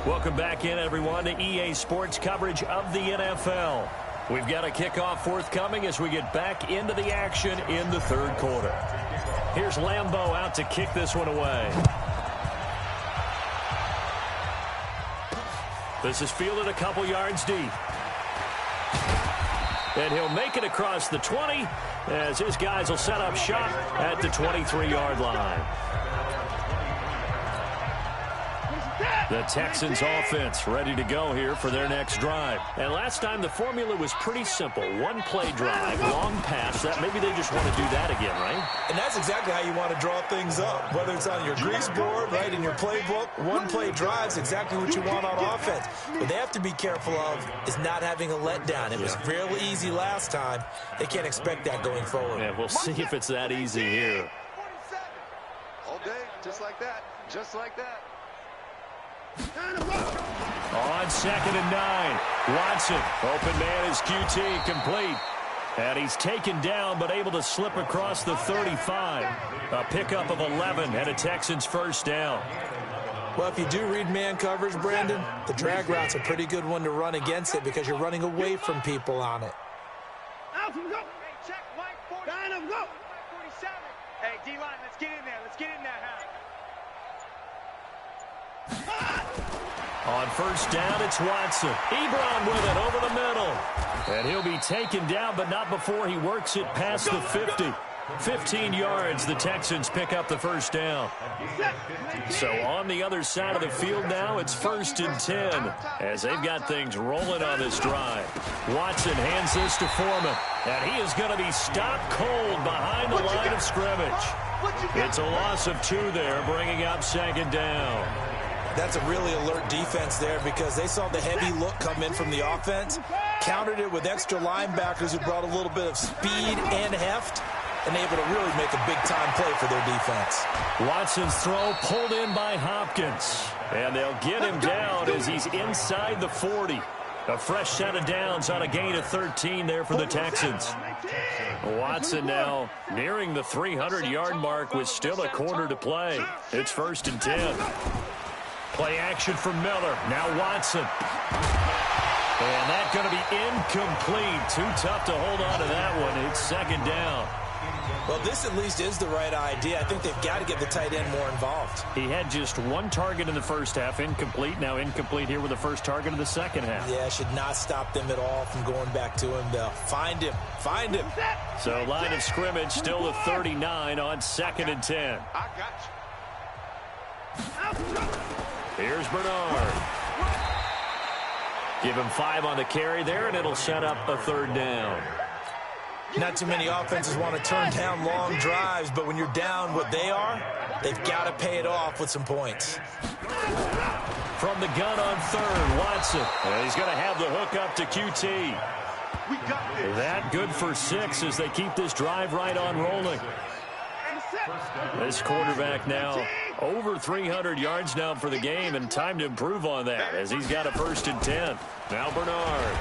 Welcome back in, everyone, to EA Sports coverage of the NFL. We've got a kickoff forthcoming as we get back into the action in the third quarter. Here's Lambeau out to kick this one away. This is fielded a couple yards deep. And he'll make it across the 20 as his guys will set up shop at the 23-yard line. The Texans offense ready to go here for their next drive. And last time the formula was pretty simple. One play drive, long pass. That maybe they just want to do that again, right? And that's exactly how you want to draw things up. Whether it's on your grease board, right, in your playbook, one play drive is exactly what you want on offense. What they have to be careful of is not having a letdown. It was fairly easy last time. They can't expect that going forward. Yeah, we'll see if it's that easy here. All day, just like that. Just like that. On 2nd and 9, Watson, open man is QT, complete. And he's taken down but able to slip across the 35. A pickup of 11 and a Texans first down. Well, if you do read man coverage, Brandon, the drag route's a pretty good one to run against it because you're running away from people on it. Out we go. Hey, check Mike 40. Line up, go. 47. Hey, D-line, let's get in there. Let's get in there, huh? On first down, it's Watson. Ebron with it over the middle. And he'll be taken down, but not before he works it past the 50. 15 yards, the Texans pick up the first down. So on the other side of the field now, it's 1st and 10 as they've got things rolling on this drive. Watson hands this to Foreman, and he is going to be stopped cold behind the line of scrimmage. It's a loss of 2 there, bringing up 2nd down. That's a really alert defense there because they saw the heavy look come in from the offense, countered it with extra linebackers who brought a little bit of speed and heft, and able to really make a big-time play for their defense. Watson's throw pulled in by Hopkins, and they'll get him down as he's inside the 40. A fresh set of downs on a gain of 13 there for the Texans. Watson now nearing the 300-yard mark with still a quarter to play. It's 1st and 10. Play action from Miller. Now Watson. And that's going to be incomplete. Too tough to hold on to that one. It's 2nd down. Well, this at least is the right idea. I think they've got to get the tight end more involved. He had just 1 target in the first half. Incomplete. Now incomplete here with the first target of the second half. Yeah, should not stop them at all from going back to him. They'll find him. Find him. So line of scrimmage still the 39 on 2nd and 10. I got you. Here's Bernard. Give him 5 on the carry there, and it'll set up a 3rd down. Not too many offenses want to turn down long drives, but when you're down what they are, they've got to pay it off with some points. From the gun on 3rd, Watson. And he's going to have the hook up to QT. We got this. That good for 6 as they keep this drive right on rolling. This quarterback now over 300 yards now for the game, and time to improve on that as he's got a 1st and 10. Now Bernard.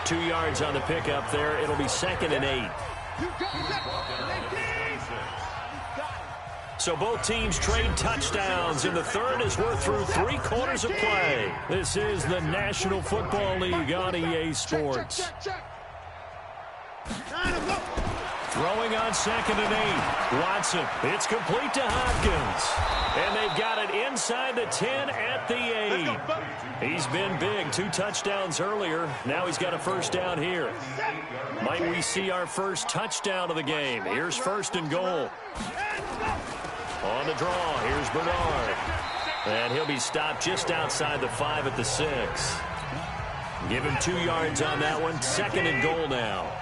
2 yards on the pickup there. It'll be 2nd and 8. So both teams trade touchdowns in the third as we're through 3 quarters of play. This is the National Football League on EA Sports. Throwing on 2nd and 8. Watson. It's complete to Hopkins. And they've got it inside the 10 at the 8. He's been big. 2 touchdowns earlier. Now he's got a 1st down here. Might we see our first touchdown of the game? Here's 1st and goal. On the draw, here's Bernard. And he'll be stopped just outside the 5 at the 6. Give him 2 yards on that one. 2nd and goal now.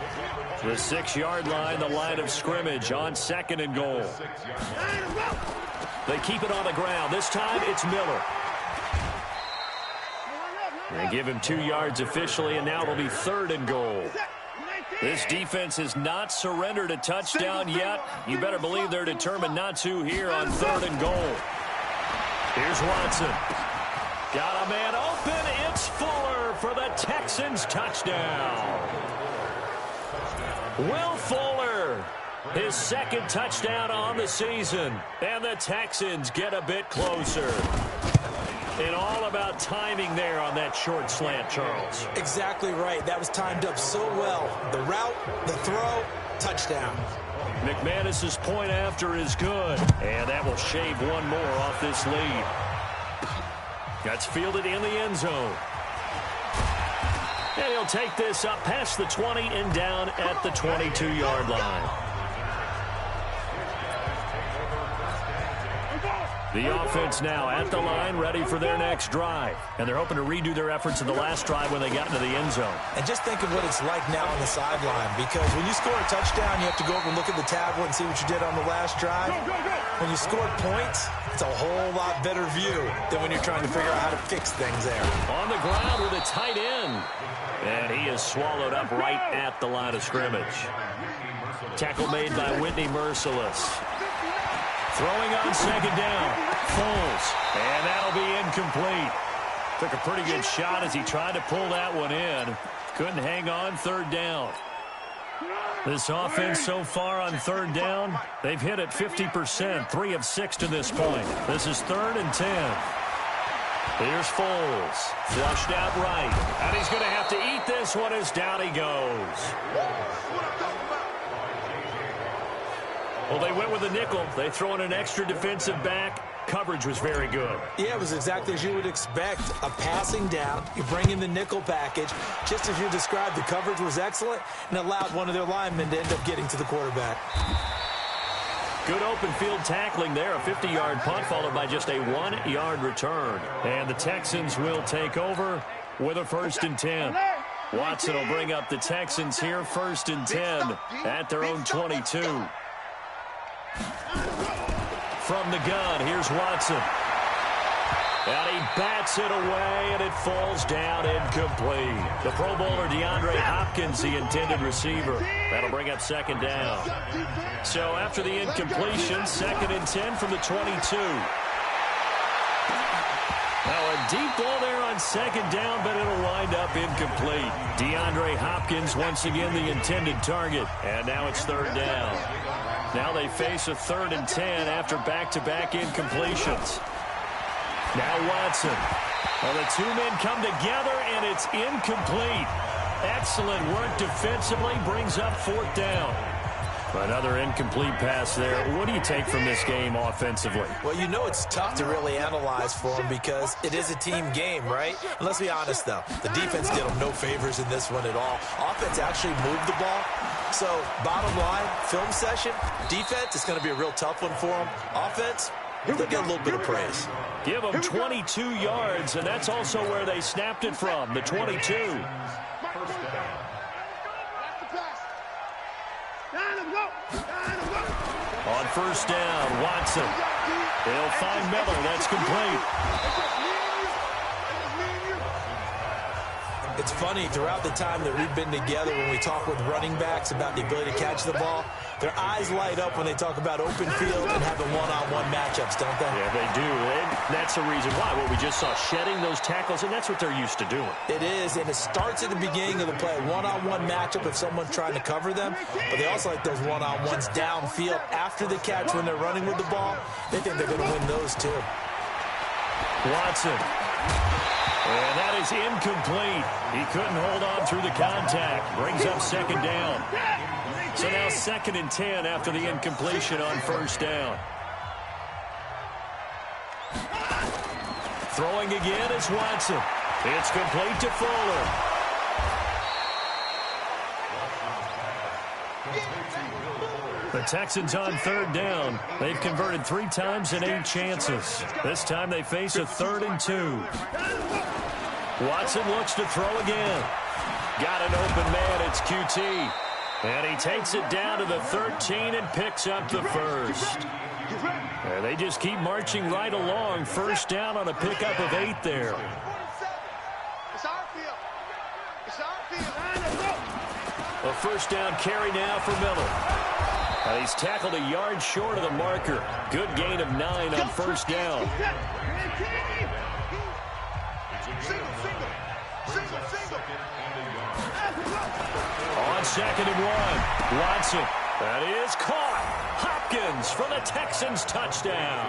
The 6-yard line, the line of scrimmage on 2nd and goal. They keep it on the ground. This time it's Miller. They give him 2 yards officially, and now it'll be 3rd and goal. This defense has not surrendered a touchdown yet. You better believe they're determined not to here on 3rd and goal. Here's Watson. Got a man open. It's Fuller for the Texans touchdown. Will Fuller, his 2nd touchdown on the season, and the Texans get a bit closer. And all about timing there on that short slant, Charles. Exactly right. That was timed up so well. The route, the throw, touchdown. McManus's point after is good. And that will shave one more off this lead. That's fielded in the end zone. And he'll take this up past the 20 and down at the 22-yard line. The offense now at the line, ready for their next drive. And they're hoping to redo their efforts in the last drive when they got into the end zone. And just think of what it's like now on the sideline, because when you score a touchdown, you have to go over and look at the tablet and see what you did on the last drive. When you scored points, it's a whole lot better view than when you're trying to figure out how to fix things there. On the ground with a tight end. And he is swallowed up right at the line of scrimmage. Tackle made by Whitney Merciless. Throwing on second down. Foles. And that'll be incomplete. Took a pretty good shot as he tried to pull that one in. Couldn't hang on third down. This offense so far on third down, they've hit it 50%, 3 of 6 to this point. This is 3rd and 10. Here's Foles. Flushed out right. And he's going to have to eat this one as down he goes. Well, they went with a nickel. They throw in an extra defensive back. Coverage was very good. Yeah, it was exactly as you would expect. A passing down. You bring in the nickel package. Just as you described, the coverage was excellent and allowed one of their linemen to end up getting to the quarterback. Good open field tackling there. A 50-yard punt followed by just a 1-yard return. And the Texans will take over with a 1st and 10. Watson will bring up the Texans here, 1st and 10 at their own 22. From the gun, here's Watson. And he bats it away, and it falls down incomplete. The Pro Bowler DeAndre Hopkins, the intended receiver. That'll bring up 2nd down. So after the incompletion, 2nd and 10 from the 22. Now a deep ball there on 2nd down, but it'll wind up incomplete. DeAndre Hopkins once again the intended target, and now it's 3rd down. Now they face a 3rd and 10 after back-to-back incompletions. Now Watson. Well, the two men come together, and it's incomplete. Excellent work defensively, brings up 4th down. Another incomplete pass there. What do you take from this game offensively? Well, you know it's tough to really analyze for them because it is a team game, right? And let's be honest, though. The defense did them no favors in this one at all. Offense actually moved the ball. So, bottom line, film session, defense is going to be a real tough one for them. Offense, they'll get a little bit of praise. Give them 22 yards, and that's also where they snapped it from, the 22. On 1st down, Watson. They'll find Miller. That's complete. It's funny, throughout the time that we've been together, when we talk with running backs about the ability to catch the ball, their eyes light up when they talk about open field and having one-on-one matchups, don't they? Yeah, they do. And that's the reason why. What we just saw, shedding those tackles, and that's what they're used to doing. It is, and it starts at the beginning of the play. One-on-one matchup if someone's trying to cover them, but they also like those one-on-ones downfield after the catch when they're running with the ball. They think they're going to win those too. Watson. And that is incomplete. He couldn't hold on through the contact. Brings up 2nd down. So now 2nd and 10 after the incompletion on 1st down. Throwing again is Watson. It's complete to Fuller. The Texans on 3rd down. They've converted 3 times in 8 chances. This time they face a 3rd and 2. Watson looks to throw again. Got an open man. It's QT. And he takes it down to the 13 and picks up the 1st. And they just keep marching right along. 1st down on a pickup of 8 there. A 1st down carry now for Miller. And he's tackled a yard short of the marker. Good gain of 9 on 1st down. On 2nd and 1, Watson. That is caught. Hopkins for the Texans touchdown.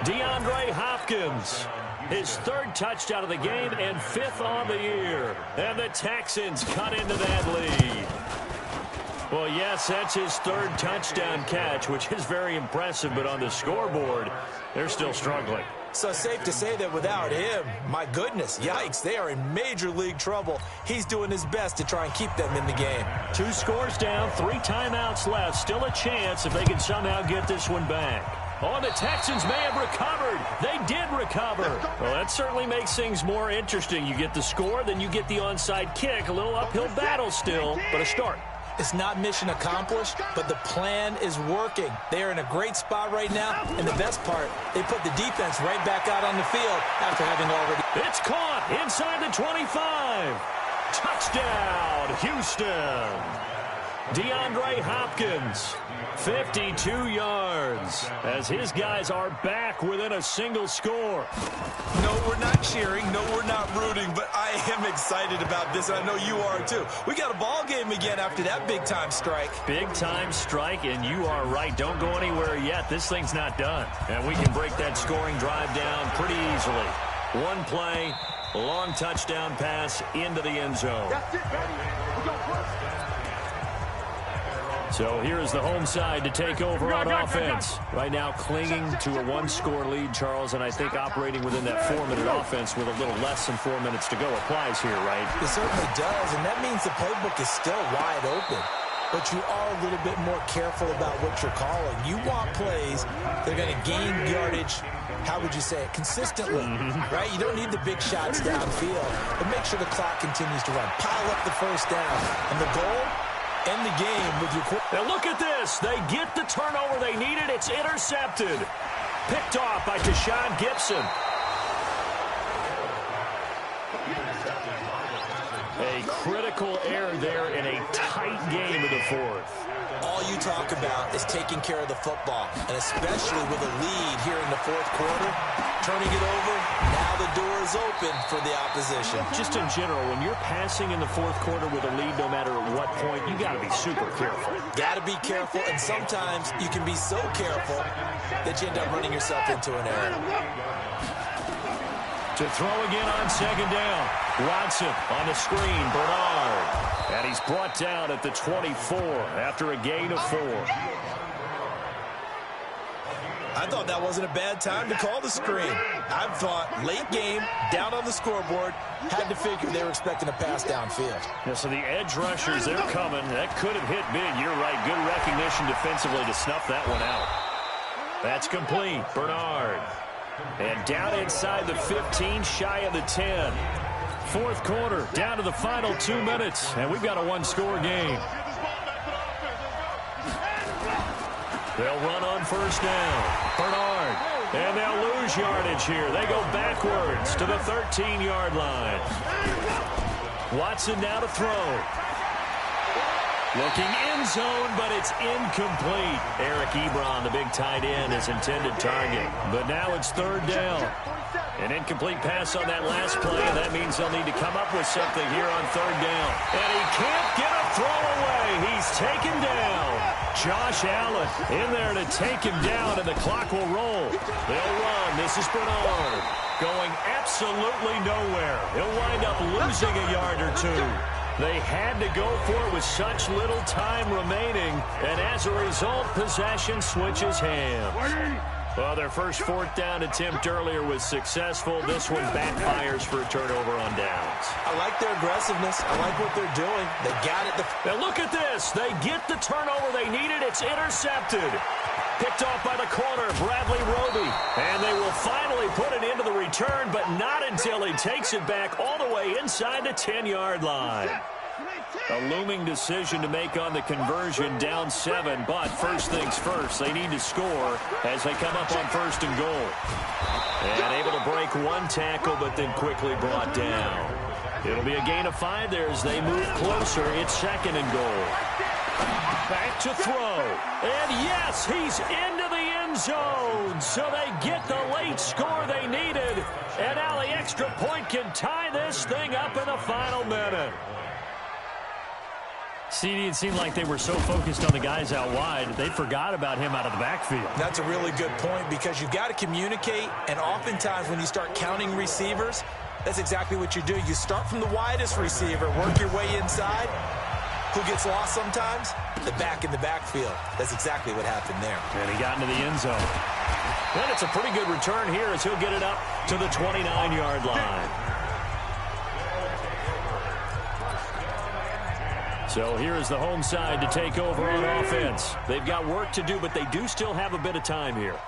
DeAndre Hopkins, his 3rd touchdown of the game and 5th on the year. And the Texans cut into that lead. Well, yes, that's his 3rd touchdown catch, which is very impressive, but on the scoreboard, they're still struggling. So safe to say that without him, my goodness, yikes, they are in major league trouble. He's doing his best to try and keep them in the game. 2 scores down, 3 timeouts left. Still a chance if they can somehow get this one back. Oh, the Texans may have recovered. They did recover. Well, that certainly makes things more interesting. You get the score, then you get the onside kick. A little uphill battle still, but a start. It's not mission accomplished, but the plan is working. They are in a great spot right now, and the best part, they put the defense right back out on the field after having already... It's caught inside the 25. Touchdown, Houston. DeAndre Hopkins, 52 yards, as his guys are back within a single score. No, we're not cheering. No, we're not rooting, but I am excited about this, and I know you are too. We got a ball game again after that big-time strike. Big-time strike, and you are right. Don't go anywhere yet. This thing's not done. And we can break that scoring drive down pretty easily. One play, long touchdown pass into the end zone. That's it, baby. We're going first. So here is the home side to take over on offense. Right now clinging to a 1-score lead, Charles, and I think operating within that 4-minute offense with a little less than 4 minutes to go applies here, right? It certainly does, and that means the playbook is still wide open. But you are a little bit more careful about what you're calling. You want plays that are going to gain yardage, how would you say it, consistently, right? You don't need the big shots downfield, but make sure the clock continues to run. Pile up the first down, and the goal, end the game with your... Now look at this. They get the turnover they needed. It's intercepted. Picked off by Deshaun Gibson. A critical error there in a tight game of the 4th. All you talk about is taking care of the football, and especially with a lead here in the 4th quarter, turning it over, now the door is open for the opposition. Just in general, when you're passing in the 4th quarter with a lead, no matter at what point, you got to be super careful. Got to be careful, and sometimes you can be so careful that you end up running yourself into an error. To throw again on 2nd down. Watson on the screen, Bernard. And he's brought down at the 24 after a gain of 4. I thought that wasn't a bad time to call the screen. I thought late game, down on the scoreboard, had to figure they were expecting a pass downfield. Yeah, so the edge rushers, they're coming. That could have hit big. You're right. Good recognition defensively to snuff that one out. That's complete. Bernard. And down inside the 15, shy of the 10. 4th quarter, down to the final 2 minutes, and we've got a 1-score game. They'll run on 1st down. Bernard, and they'll lose yardage here. They go backwards to the 13-yard line. Watson now to throw. Looking end zone, but it's incomplete. Eric Ebron, the big tight end, his intended target. But now it's 3rd down. An incomplete pass on that last play, and that means they'll need to come up with something here on 3rd down. And he can't get a throw away. He's taken down. Josh Allen in there to take him down, and the clock will roll. They'll run. This is Bernard going absolutely nowhere. He'll wind up losing a yard or 2. They had to go for it with such little time remaining, and as a result, possession switches hands. Well, their first 4th down attempt earlier was successful. This one backfires for a turnover on downs. I like their aggressiveness. I like what they're doing. They got it. Now look at this. They get the turnover they needed. It's intercepted. Picked off by the corner, Bradley Roby. And they will finally put it into the return, but not until he takes it back all the way inside the 10-yard line. A looming decision to make on the conversion, down 7, but first things first, they need to score as they come up on 1st and goal. And able to break 1 tackle, but then quickly brought down. It'll be a gain of 5 there as they move closer. It's 2nd and goal. Back to throw. And yes, he's into the end zone. So they get the late score they needed. And now the extra point can tie this thing up in the final minute. CD, it seemed like they were so focused on the guys out wide, they forgot about him out of the backfield. That's a really good point because you've got to communicate, and oftentimes when you start counting receivers, that's exactly what you do. You start from the widest receiver, work your way inside. Who gets lost sometimes? The back in the backfield. That's exactly what happened there. And he got into the end zone. And it's a pretty good return here as he'll get it up to the 29-yard line. So here is the home side to take over on offense. They've got work to do, but they do still have a bit of time here.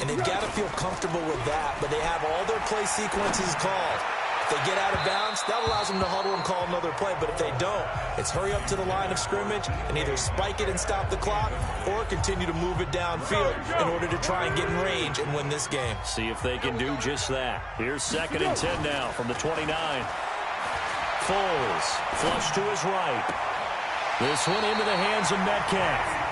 And they've got to feel comfortable with that, but they have all their play sequences called. If they get out of bounds, that allows them to huddle and call another play. But if they don't, it's hurry up to the line of scrimmage and either spike it and stop the clock or continue to move it downfield in order to try and get in range and win this game. See if they can do just that. Here's 2nd and 10 now from the 29. Foles, flush to his right. This one into the hands of Metcalf.